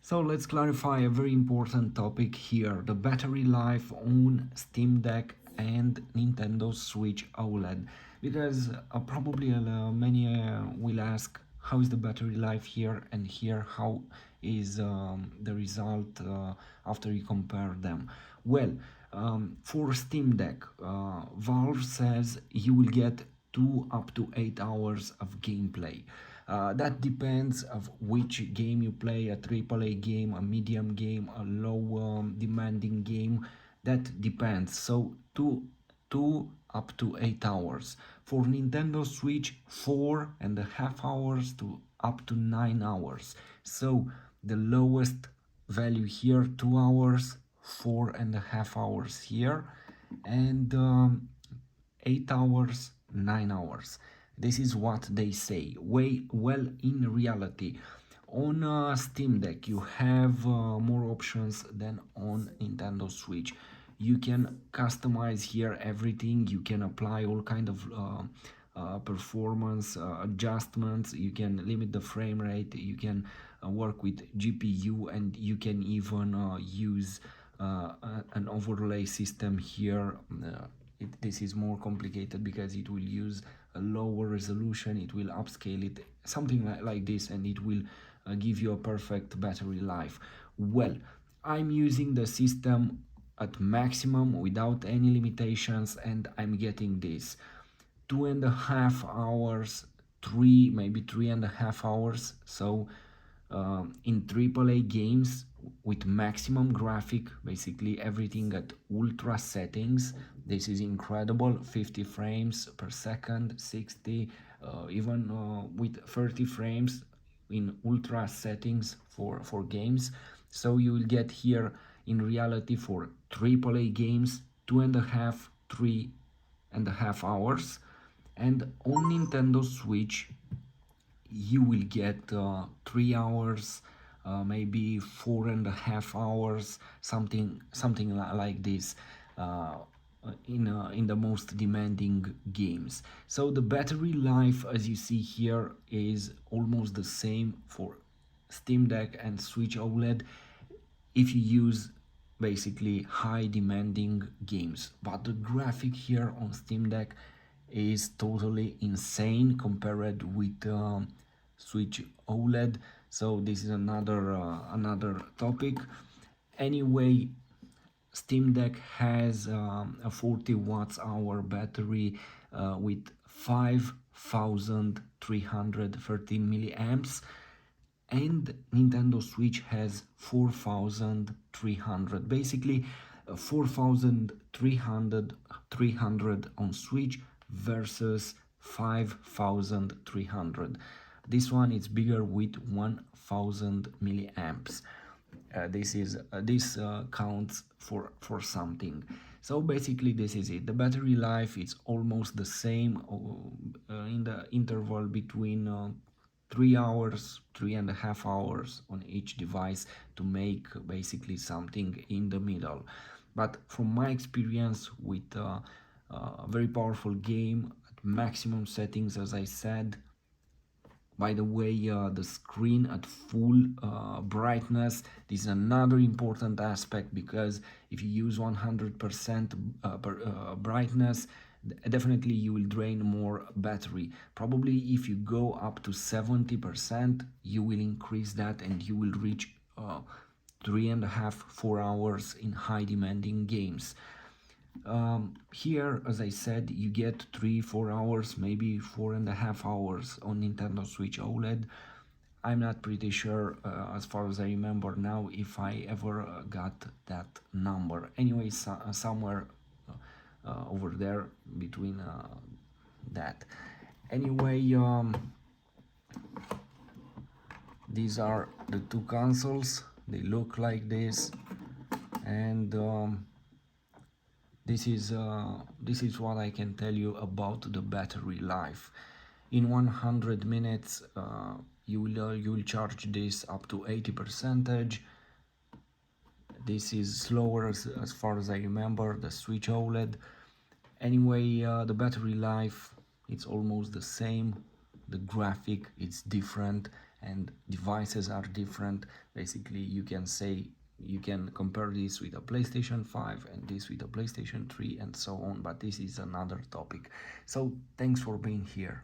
So let's clarify a very important topic here, the battery life on Steam Deck and Nintendo Switch OLED. Because probably many will ask how is the battery life here and here, how is the result after you compare them. Well, for Steam Deck, Valve says you will get 2 up to 8 hours of gameplay. That depends of which game you play, a AAA game, a medium game, a low demanding game. That depends. So two up to 8 hours. For Nintendo Switch, 4.5 hours to up to 9 hours. So the lowest value here 2 hours, 4.5 hours here, and 8 hours, 9 hours. This is what they say. Well, in reality, on Steam Deck you have more options than on Nintendo Switch. You can customize here everything. You can apply all kind of performance adjustments. You can limit the frame rate. You can work with GPU, and you can even use an overlay system here. This is more complicated because it will use a lower resolution, it will upscale it, something like this, and it will give you a perfect battery life. Well, I'm using the system at maximum without any limitations, and I'm getting this 2.5 hours, maybe 3.5 hours. So in AAA games with maximum graphic, basically everything at ultra settings. This is incredible, 50 frames per second, 60, even with 30 frames in ultra settings for games. So you will get here in reality for AAA games 2.5, 3.5 hours, and on Nintendo Switch you will get 3 hours, maybe 4.5 hours, something like this, in the most demanding games. So the battery life, as you see here, is almost the same for Steam Deck and Switch OLED if you use basically high demanding games. But the graphic here on Steam Deck is totally insane compared with Switch OLED. So this is another topic. Anyway, Steam Deck has a 40 watts hour battery with 5,330 milliamps, and Nintendo Switch has 4,300. Basically, 4,300 on Switch versus 5,300. This one is bigger with 1,000 milliamps. This counts for something. So basically this is it. The battery life is almost the same in the interval between 3 hours, 3.5 hours on each device, to make basically something in the middle. But from my experience with a very powerful game at maximum settings, as I said, by the way, the screen at full brightness, this is another important aspect, because if you use 100% brightness, definitely you will drain more battery. Probably if you go up to 70%, you will increase that and you will reach 3.5, 4 hours in high demanding games. Here, as I said, you get 3-4 hours, maybe 4.5 hours on Nintendo Switch OLED. I'm not pretty sure, as far as I remember now, if I ever got that number. Anyway, somewhere over there between that. Anyway, these are the two consoles. They look like this, and this is what I can tell you about the battery life. In 100 minutes, you will charge this up to 80%. This is slower as far as I remember, the Switch OLED. Anyway, the battery life, it's almost the same. The graphic, it's different, and devices are different. Basically, you can say, you can compare this with a PlayStation 5 and this with a PlayStation 3 and so on, but this is another topic. So thanks for being here.